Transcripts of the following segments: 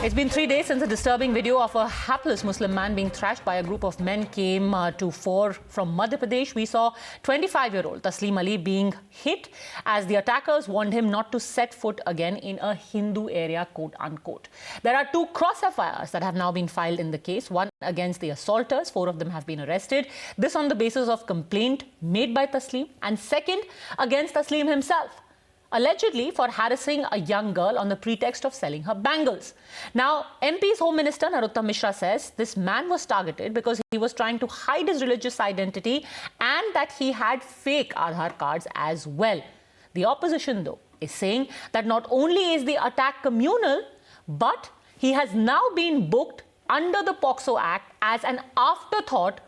It's been 3 days since a disturbing video of a hapless Muslim man being thrashed by a group of men came to fore from Madhya Pradesh. We saw 25-year-old Taslim Ali being hit as the attackers warned him not to set foot again in a Hindu area, quote unquote. There are 2 cross FIRs that have now been filed in the case. One against the assaulters, 4 of them have been arrested. This on the basis of complaint made by Taslim, and second against Taslim himself, allegedly for harassing a young girl on the pretext of selling her bangles. Now, MP's Home Minister Narottam Mishra says this man was targeted because he was trying to hide his religious identity and that he had fake Aadhaar cards as well. The opposition, though, is saying that not only is the attack communal, but he has now been booked under the POCSO Act as an afterthought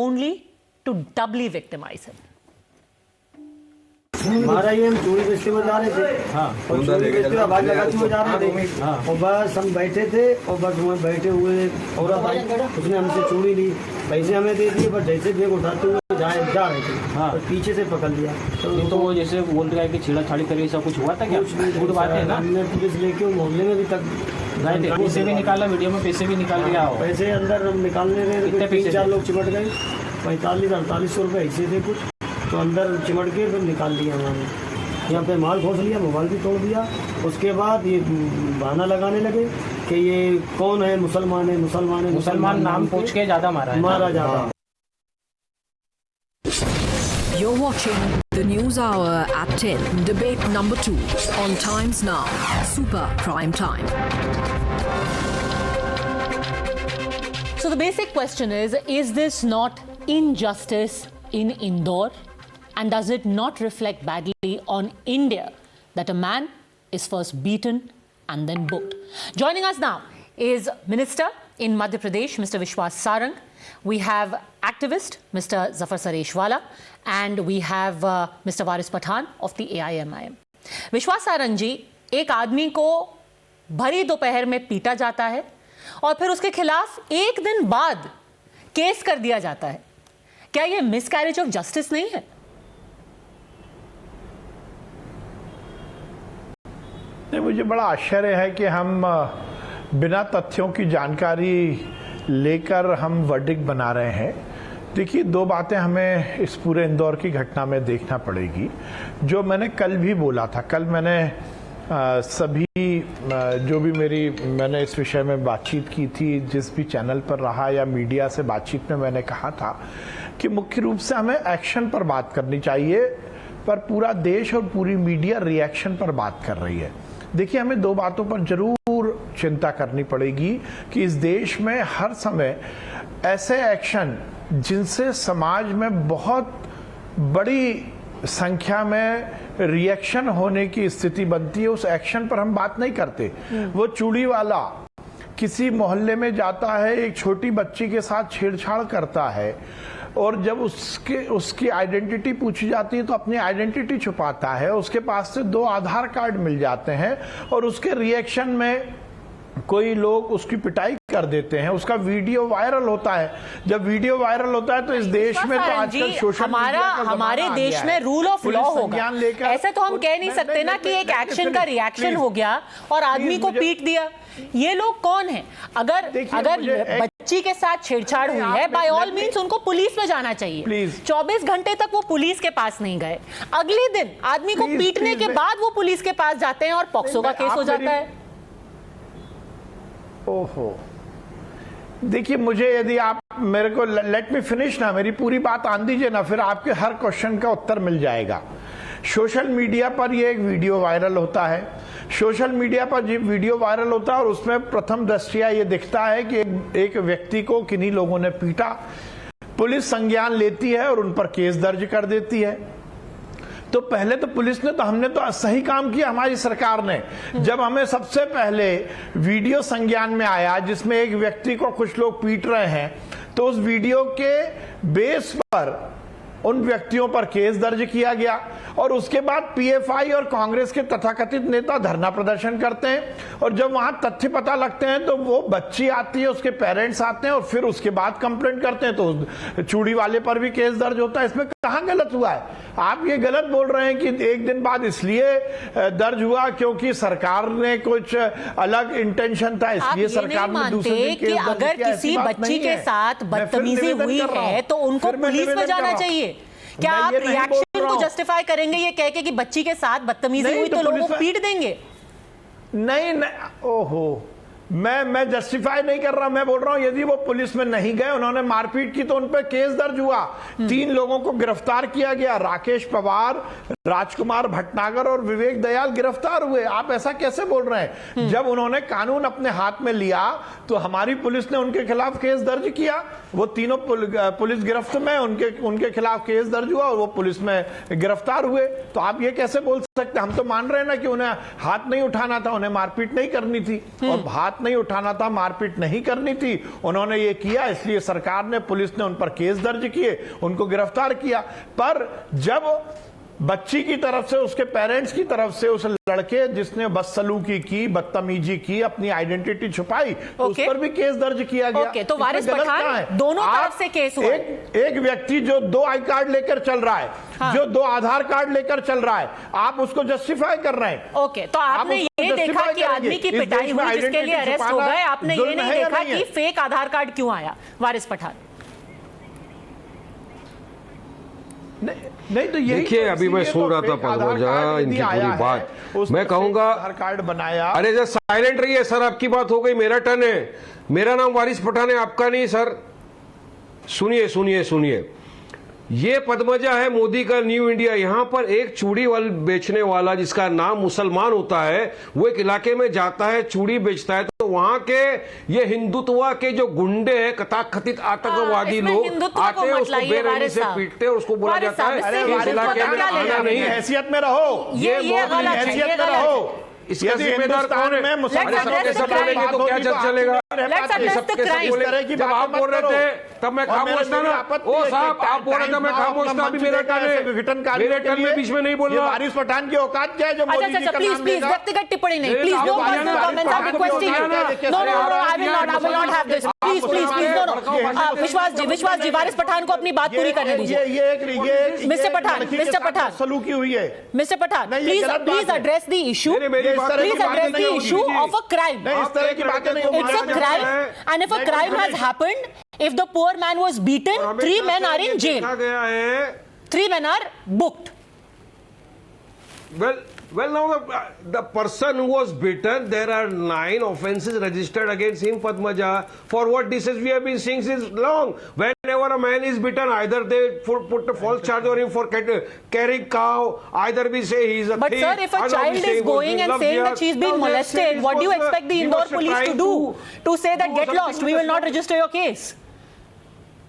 only to doubly victimize him. हमारा ये हम चूड़ी बेचते हुए जा रहे थे। हाँ, और चूड़ी बेचते हुए आवाज लगाते हुए जा रहे थे। हाँ, और बस हम बैठे थे और बस वहाँ बैठे हुए औरत आई, उसने हमसे चूड़ी ली, पैसे हमें दे दिए, बस जैसे बैग उठाते हुए जा रहे थे। हाँ, और पीछे से पकड़ लिया। तो वो जैसे बोल रहा है कि छेड़छाड़ी करी, सब कुछ हुआ था क्या? कुछ नहीं, वो बात है ना। हमने पुलिस लेके मोहल्ले में भी तक गए थे, पैसे भी निकाला, वीडियो में पैसे भी निकाल दिया। पैसे अंदर हम निकालने रहे, 3-4 लोग चिमट गए, 4500-4800 रुपये ऐसे थे कुछ, तो अंदर चिमट के फिर निकाल लिया हमारे। यहाँ पे माल खोस लिया, मोबाइल भी तोड़ दिया। उसके बाद ये बहाना लगाने लगे कि ये कौन है, मुसलमान है, मुसलमान है, मुसलमान नाम पूछ के ज़्यादा मारा जाता। You're watching the News Hour at 10, debate number 2 on Times Now, Super Prime Time. So the basic question is this not injustice in Indore? And does it not reflect badly on India that a man is first beaten and then booked? Joining us now is Minister in Madhya Pradesh, Mr. Vishwas Sarang. We have activist, Mr. Zafar Sareshwala, and we have Mr. Waris Pathan of the AIMIM. Vishwas Sarang जी, एक आदमी को भरी दोपहर में पीटा जाता है और फिर उसके खिलाफ एक दिन बाद केस कर दिया जाता है। क्या ये मिसकैरेज ऑफ जस्टिस नहीं है? नहीं, मुझे बड़ा आश्चर्य है कि हम बिना तथ्यों की जानकारी लेकर हम वर्डिक्ट बना रहे हैं। देखिए, 2 बातें हमें इस पूरे इंदौर की घटना में देखना पड़ेगी, जो मैंने कल भी बोला था। कल मैंने सभी जो भी मैंने इस विषय में बातचीत की थी, जिस भी चैनल पर रहा या मीडिया से बातचीत में मैंने कहा था कि मुख्य रूप से हमें एक्शन पर बात करनी चाहिए, पर पूरा देश और पूरी मीडिया रिएक्शन पर बात कर रही है। देखिए, हमें 2 बातों पर जरूर चिंता करनी पड़ेगी कि इस देश में हर समय ऐसे एक्शन जिनसे समाज में बहुत बड़ी संख्या में रिएक्शन होने की स्थिति बनती है, उस एक्शन पर हम बात नहीं करते। वो चूड़ी वाला किसी मोहल्ले में जाता है, एक छोटी बच्ची के साथ छेड़छाड़ करता है, और जब उसकी आइडेंटिटी पूछी जाती है तो अपनी आइडेंटिटी छुपाता है। उसके पास से 2 आधार कार्ड मिल जाते हैं और उसके रिएक्शन में कोई लोग उसकी पिटाई कर देते हैं, उसका वीडियो वायरल होता है। जब वीडियो वायरल होता है तो इस देश में तो आजकल सोशल हमारे देश में रूल ऑफ लॉ होगा। ऐसे तो हम कह नहीं सकते ना कि एक एक्शन का रिएक्शन हो गया और आदमी को पीट दिया। ये लोग कौन हैं? अगर बच्ची के साथ छेड़छाड़ हुई है, बाय ऑल मीन्स उनको पुलिस में जाना चाहिए। 24 घंटे तक वो पुलिस के पास नहीं गए, अगले दिन आदमी को पीटने के बाद वो पुलिस के पास जाते हैं और पॉक्सो का केस हो जाता है। ओहो, देखिए, मुझे यदि आप मेरे को लेट मी फिनिश ना, मेरी पूरी बात आन दीजिए ना, फिर आपके हर क्वेश्चन का उत्तर मिल जाएगा। सोशल मीडिया पर ये एक वीडियो वायरल होता है, सोशल मीडिया पर वीडियो वायरल होता है और उसमें प्रथम दृष्टया ये दिखता है कि एक व्यक्ति को किन्हीं लोगों ने पीटा। पुलिस संज्ञान लेती है और उन पर केस दर्ज कर देती है। तो पहले तो पुलिस ने, तो हमने तो सही काम किया हमारी सरकार ने, जब हमें सबसे पहले वीडियो संज्ञान में आया जिसमें एक व्यक्ति को कुछ लोग पीट रहे हैं, तो उस वीडियो के बेस पर उन व्यक्तियों पर केस दर्ज किया गया और उसके बाद पीएफआई और कांग्रेस के तथाकथित नेता धरना प्रदर्शन करते हैं और जब वहां तथ्य पता लगते हैं तो वो बच्ची आती है, उसके पेरेंट्स आते हैं और फिर उसके बाद कंप्लेंट करते हैं, तो चूड़ी वाले पर भी केस दर्ज होता है। इसमें कहां गलत हुआ है? आप ये गलत बोल रहे हैं कि एक दिन बाद इसलिए दर्ज हुआ क्योंकि सरकार ने कुछ अलग इंटेंशन था, इसलिए सरकार ने दूसरे दिन केस दर्ज अगर किया। किसी बच्ची के साथ बदतमीजी हुई है तो उनको पुलिस में जाना चाहिए। क्या आप रिएक्शन को जस्टिफाई करेंगे ये कह के कि बच्ची के साथ बदतमीजी हुई तो लोगों को पीट देंगे? नहीं, ओहो, मैं जस्टिफाई नहीं कर रहा, मैं बोल रहा हूं यदि वो पुलिस में नहीं गए, उन्होंने मारपीट की तो उन पर केस दर्ज हुआ। 3 लोगों को गिरफ्तार किया गया, राकेश पवार, राजकुमार भटनागर और विवेक दयाल गिरफ्तार हुए। आप ऐसा कैसे बोल रहे हैं? जब उन्होंने कानून अपने हाथ में लिया तो हमारी पुलिस ने उनके खिलाफ केस दर्ज किया। वो तीनों पुलिस गिरफ्त में, उनके खिलाफ केस दर्ज हुआ और वो पुलिस में गिरफ्तार हुए। तो आप ये कैसे बोल सकते? हम तो मान रहे हैं ना कि उन्हें हाथ नहीं उठाना था, उन्हें मारपीट नहीं करनी थी, और हाथ नहीं उठाना था, मारपीट नहीं करनी थी, उन्होंने ये किया, इसलिए सरकार ने, पुलिस ने उन पर केस दर्ज किए, उनको गिरफ्तार किया। पर जब बच्ची की तरफ से, उसके पेरेंट्स की तरफ से, उस लड़के जिसने बदसलूकी की, बदतमीजी की, अपनी आइडेंटिटी छुपाई, तो उस पर भी केस दर्ज किया गया। तो वारिस पठान दोनों तरफ से केस हुआ। एक व्यक्ति जो 2 आई कार्ड लेकर चल रहा है, जो 2 आधार कार्ड लेकर चल रहा है, आप उसको जस्टिफाई कर रहे हैं। ओके, तो आपने ये देखा कि आदमी की पिटाई हुई जिसके लिए अरेस्ट हो गए, आपने ये नहीं देखा कि फेक आधार कार्ड क्यों आया? वारिस पठान नहीं तो यही देखिए, अभी मैं सुन रहा था पद्मजा इनकी पूरी बात, मैं कहूंगा आधार कार्ड बनाया। अरे जरा साइलेंट रहिए सर, आपकी बात हो गई, मेरा टर्न है। मेरा नाम वारिस पठान है, आपका नहीं सर। सुनिए सुनिए सुनिए, ये पद्मजा है मोदी का न्यू इंडिया। यहां पर एक चूड़ी वाल बेचने वाला जिसका नाम मुसलमान होता है, वो एक इलाके में जाता है, चूड़ी बेचता है, तो वहां के ये हिंदुत्व के जो गुंडे हैं, कथाकथित आतंकवादी लोग आते हैं, उसको बेरहमी से पीटते हैं, उसको बोला जाता है इस इलाके में आना नहीं। हैसियत में रहो, ये हैसियत में रहो। इसका जिम्मेदार कौन है? तो क्या चलेगा? जब आप बोल रहे थे तब मैं खामोश था ना। ओ साहब, आप बोल रहे थे मैं खामोश था, अभी मेरा टर्न है, मेरे टर्न में बीच में नहीं बोल रहा। वारिस पठान की औकात क्या है जो मोदी जी का प्लीज नाम प्लीज लेगा? व्यक्तिगत टिप्पणी नहीं, please no personal comments, I am requesting you. No no no, I will not have this, please please please, no no. Vishwas ji, वारिस पठान को अपनी बात पूरी करने दीजिए। ये मिस्टर पठान सलूकी हुई है। Mister Pathan, please address the issue, please address the issue of a crime. इस तरह की बातें नहीं It's a crime, and if a crime has happened, if the poor man was beaten, 3 men are in jail. 3 men are booked. Well, now the person who was beaten, there are 9 offences registered against him, Padmaja. For what this is, we have been seeing since long. Whenever a man is beaten, either they put a false charge on him for carrying cow, either we say he is a thief. But sir, if a child is going and saying that she is being molested, what do you expect the Indore police to do? To say that get lost, we will not register your case.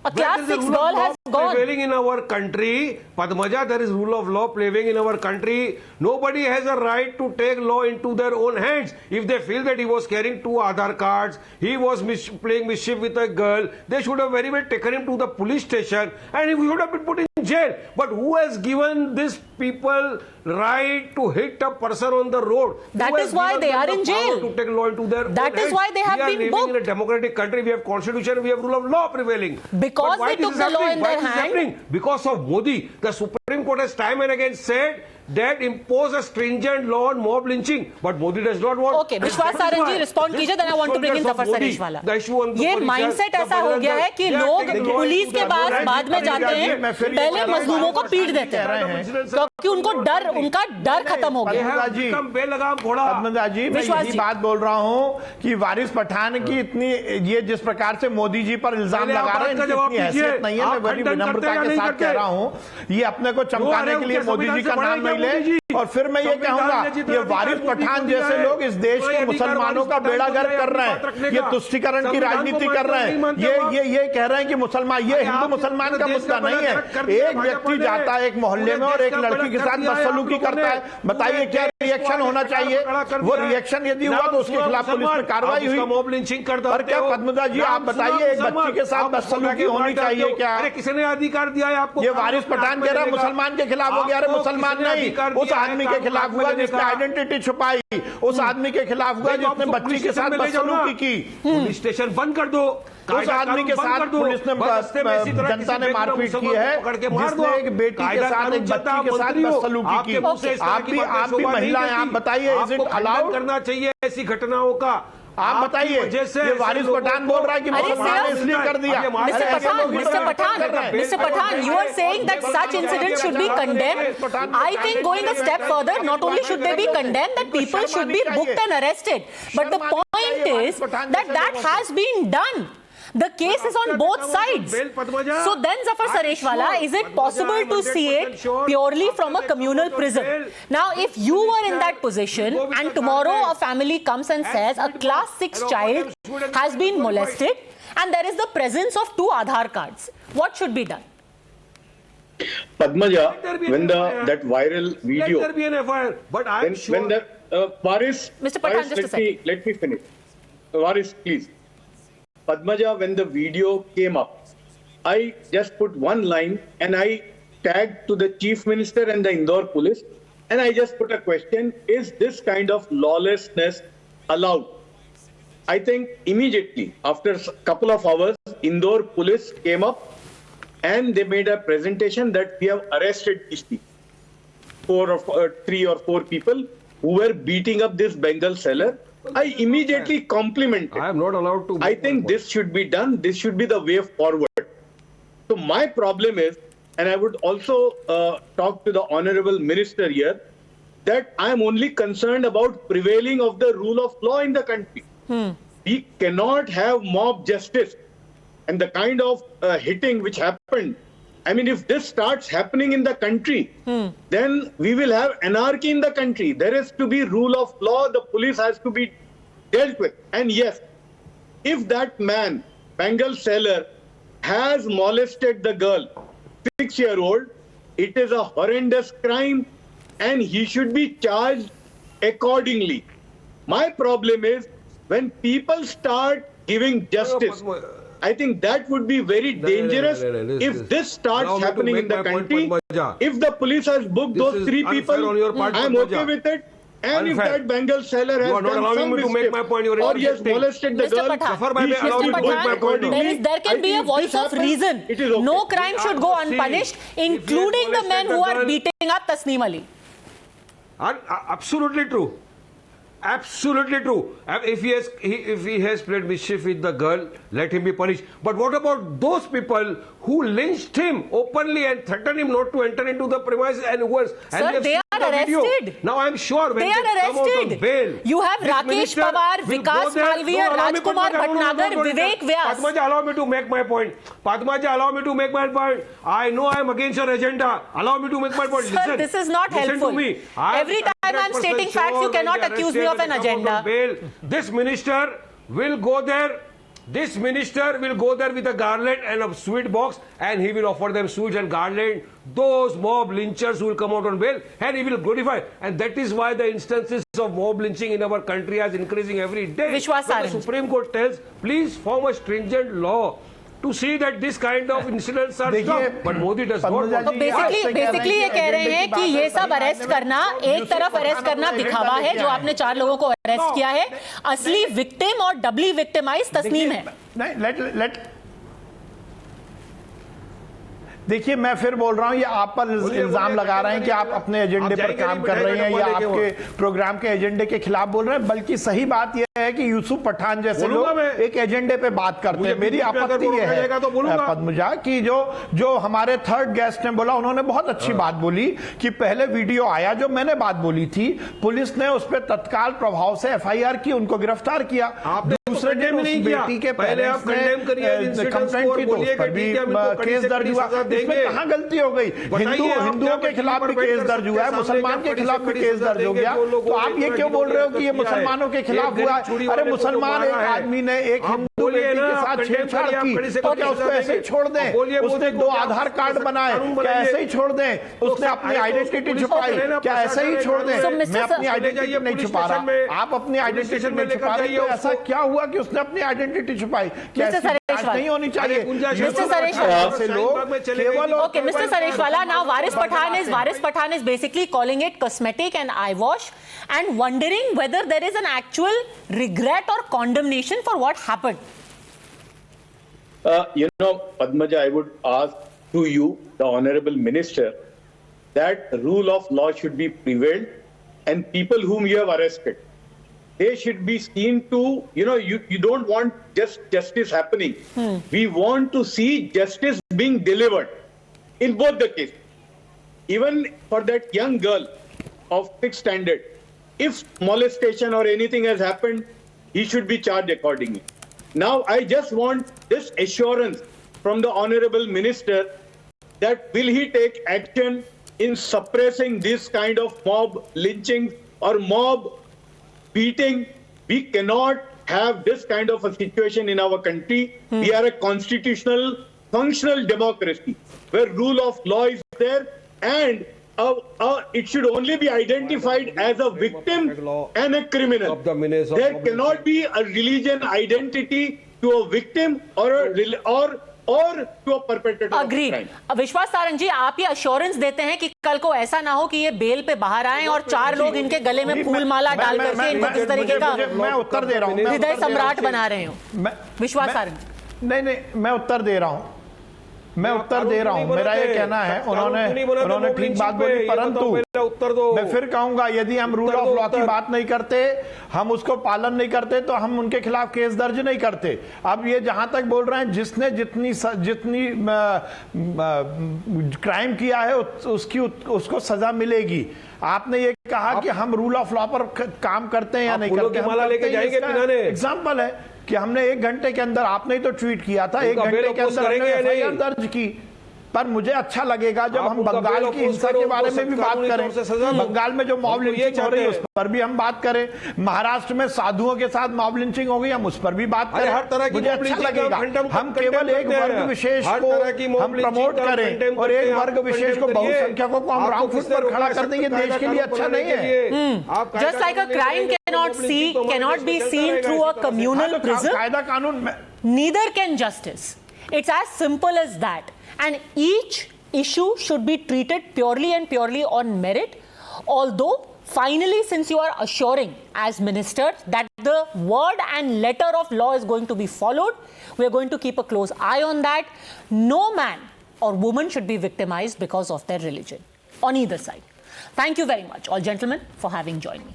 A class 6 girl has gone. Prevailing in our country, Padmaja, there is rule of law prevailing in our country. Nobody has a right to take law into their own hands. If they feel that he was carrying 2 Aadhaar cards, he was playing mischief with a girl, they should have very well taken him to the police station and he should have been put in jail. But who has given these people right to hit a person on the road? That is why they are in jail. To take law into their own hands. That is why they have been booked. We are living in a democratic country. We have constitution. We have rule of law prevailing. Because they took the law in their hand. Because of Modi, the Supreme Court has time and again said that impose a stringent law on mob lynching, but Modi does not want. Okay, विश्वास सारंग जी respond कीजिए, then I want to bring in Zafar Saresh वाला। ये mindset ऐसा हो गया है कि लोग पुलिस के पास बाद में जाते हैं, पहले मजलूमों को पीट देते हैं क्योंकि उनका डर खत्म हो गया। पद्मजा जी, मैं यही बात बोल रहा हूँ कि वारिस पठान की इतनी, ये जिस प्रकार से मोदी जी पर इल्जाम लगा रहे हैं, इतनी हैसियत नहीं है। मैं बड़ी विनम्रता के साथ कह रहा हूँ, ये अपने को चमकाने के लिए मोदी जी का नाम नहीं ले। और फिर मैं ये कहूंगा, ये वारिस पठान जैसे लोग इस देश के मुसलमानों का बेड़ा गर्क कर रहे हैं, ये तुष्टीकरण की राजनीति कर रहे हैं, ये कह रहे हैं कि मुसलमान, ये हिंदू मुसलमान का मुद्दा नहीं है। एक व्यक्ति जाता है एक मोहल्ले में और एक लड़की के साथ बदसलूकी करता है, बताइए क्या रिएक्शन होना चाहिए। वो रिएक्शन यदि हुआ तो उसके खिलाफ पुलिस में कार्रवाई हुई। मॉब लिंचिंग कर पर क्या पद्मजा जी आप बताइए, एक बच्ची के साथ बदसलूकी होनी चाहिए क्या? अरे किसने अधिकार दिया है आपको? ये वारिस पठान कह रहा है मुसलमान के खिलाफ हो गया। अरे मुसलमान नहीं, उस आदमी के खिलाफ हुआ जिसने आइडेंटिटी छुपाई, उस आदमी के खिलाफ हुआ जिसने बच्ची के साथ बदसलूकी की। पुलिस स्टेशन बंद कर दो, उस आदमी के साथ पुलिस ने जनता ने मारपीट की है, जिसने एक बेटी के साथ एक बच्ची के साथ बदसलूकी की। आप भी महिला हैं, आप बताइए इज इट अलाउड करना चाहिए ऐसी घटनाओं का? आप बताइए। ये वारिस पठान बोल रहा है कि मुसलमान ने इसलिए कर दिया। Mr. Pathan, you are saying that such incidents should be condemned. I think going a step further, not only should they be condemned, that people should be booked and arrested. But the point is that has been done. The case is on both sides. So then, Zafar Sareshwala, is it possible to see it purely from a communal prism? Now, if you were in that position and tomorrow a family comes and says a class 6 child has been molested and there is the presence of 2 Aadhaar cards, what should be done? Padmaja, when that viral video, let there be an FIR, but I am sure when the Varis, Mr. Pathan, just a second. Let me finish. Varis, please. Padmaja, when the video came up, I just put one line and I tagged to the Chief Minister and the Indore police, and I just put a question: is this kind of lawlessness allowed? I think immediately after a couple of hours, Indore police came up and they made a presentation that we have arrested these people, 3 or 4 people who were beating up this Bengal seller. I immediately complimented. I am not allowed to. I think this should be done. This should be the way forward. So my problem is, and I would also talk to the Honorable Minister here, that I am only concerned about prevailing of the rule of law in the country. We cannot have mob justice and the kind of hitting which happened. I mean, if this starts happening in the country, then we will have anarchy in the country. There has to be rule of law. The police has to be dealt with. And yes, if that man, Bengal seller, has molested the girl, 6-year-old, it is a horrendous crime and he should be charged accordingly. My problem is when people start giving justice, I think that would be very dangerous if this starts happening in the country. If the police has booked those 3 people, I am okay with it. And if that Bengal seller has done some mischief or he has molested the girl, there can be a voice of reason. No crime should go unpunished, including the men who are beating up Tasneem Ali. Absolutely true. Absolutely true. If he has played mischief with the girl, let him be punished. But what about those people who lynched him openly and threatened him not to enter into the premises and worse? Sir, they are arrested. Now I am sure when they are come out on arrested. bail, You have Rakesh Pawar, Vikas Malviya, Rajkumar Bhatnagar, Vivek Vyas. Padmaja, allow me to make my point. Padmaja, allow me to make my point. I know I am against your agenda. Allow me to make my point. Sir, listen, this is not listen helpful. to me. Every time I am stating facts, you cannot accuse me of an agenda. This minister will go there. This minister will go there with a garland and a sweet box, and he will offer them sweets and garland. Those mob lynchers will come out on bail, and he will glorify. And that is why the instances of mob lynching in our country is increasing every day. Vishwas When the Sarand. Supreme Court tells, please form a stringent law to see that this kind of incidents are stopped. But Modi does not. तो basically ये कह रहे हैं कि ये सब arrest करना, एक तरफ अरेस्ट करना दिखावा है जो आपने 4 लोगों को अरेस्ट किया है, असली विक्टिम और डबली विक्टिमाइज तस्नीम है। नहीं, देखिए मैं फिर बोल रहा हूं, ये आप पर इल्जाम लगा रहे हैं कि आप अपने एजेंडे पर काम कर रहे हैं या आपके प्रोग्राम के एजेंडे के खिलाफ बोल रहे हैं, बल्कि सही बात यह है कि यूसुफ पठान जैसे लोग एक एजेंडे पे बात करते हैं। मेरी आपत्ति यह है पद्मजा कि जो हमारे थर्ड गेस्ट ने बोला, उन्होंने बहुत अच्छी बात बोली कि पहले वीडियो आया, जो मैंने बात बोली थी, पुलिस ने उस पर तत्काल प्रभाव से FIR की, उनको गिरफ्तार किया। दूसरे दिन उस बेटी के पहले आप कंडेम करिए कंप्लेंट की तो उस पर भी केस दर्ज हुआ। इसमें कहाँ गलती हो गई? हिंदुओं के खिलाफ भी केस दर्ज हुआ है, मुसलमान के खिलाफ भी केस दर्ज हो गया। तो आप ये क्यों बोल रहे हो कि ये मुसलमानों के खिलाफ हुआ है? अरे मुसलमान एक आदमी ने एक हिंदू बेटी के साथ छेड़छाड़ की तो क्या उसको ऐसे ही छोड़ दें? उसने 2 आधार कार्ड बनाए, क्या ऐसे ही छोड़ दें? उसने अपनी आइडेंटिटी छुपाई, क्या ऐसे ही छोड़ दें? मैं अपनी आइडेंटिटी नहीं छुपा रहा, आप अपनी आइडेंटिटी नहीं छुपा रहे, तो ऐसा क्या हुआ कि उसने अपनी आइडेंटिटी छुपाई? क्या ऐसी जांच नहीं होनी चाहिए? Mr. Sareshwala, now Varis Pathan is basically calling it cosmetic and eyewash and wondering whether there is an actual regret or condemnation for what happened. Padmaja, I would ask to you, the Honorable Minister, that rule of law should be prevailed and people whom you have arrested, they should be seen to, you don't want just justice happening. We want to see justice being delivered in both the cases. Even for that young girl of 6th standard, if molestation or anything has happened, he should be charged accordingly. Now, I just want this assurance from the Honorable Minister that will he take action in suppressing this kind of mob lynching or mob beating. We cannot have this kind of a situation in our country. We are a constitutional, functional democracy where rule of law is there, and it should only be identified as a victim and a criminal. There cannot be a religion identity to a victim or to a perpetrator of crime. विश्वास सारंग जी, आप ये assurance देते हैं कि कल को ऐसा ना हो कि ये बेल पे बाहर आए और 4 लोग इनके गले में फूल माला डाल करके इनको किस तरीके का मैं उत्तर दे रहा हूं, हृदय सम्राट बना रहे हो? विश्वास सारंग, नहीं, मैं उत्तर दे रहा हूं। मेरा ये कहना है, उन्होंने ठीक बात बोली, परंतु मैं फिर कहूंगा, यदि हम रूल ऑफ लॉ की बात नहीं करते, हम उसको पालन नहीं करते, तो हम उनके खिलाफ केस दर्ज नहीं करते। अब ये जहां तक बोल रहे हैं, जिसने जितनी क्राइम किया है उसको सजा मिलेगी। आपने ये कहा कि हम रूल ऑफ लॉ पर काम करते हैं या नहीं करते। एग्जाम्पल है कि हमने 1 घंटे के अंदर, आपने ही तो ट्वीट किया था, 1 घंटे के अंदर हमने एफआईआर दर्ज की। पर मुझे अच्छा लगेगा जब हम बंगाल की हिंसा के बारे में भी बात करें, बंगाल में जो मॉब लिंचिंग हो रही है उस पर भी हम बात करें, महाराष्ट्र में साधुओं के साथ मॉब लिंचिंग हो गई, हम उस पर भी बात करें। हर तरह की मुझे अच्छा लगेगा। हम केवल एक वर्ग विशेष को हम प्रमोट करें और एक वर्ग विशेष को, बहुसंख्यकों को हम रॉन्ग फुट पर खड़ा कर देंगे, देश के लिए अच्छा नहीं है। Just like a crime cannot be seen through a communal prism, कायदा कानून में neither can justice. It's as simple as that. And each issue should be treated purely on merit. Although, finally, since you are assuring as minister that the word and letter of law is going to be followed, we are going to keep a close eye on that. No man or woman should be victimized because of their religion on either side. Thank you very much, all gentlemen, for having joined me.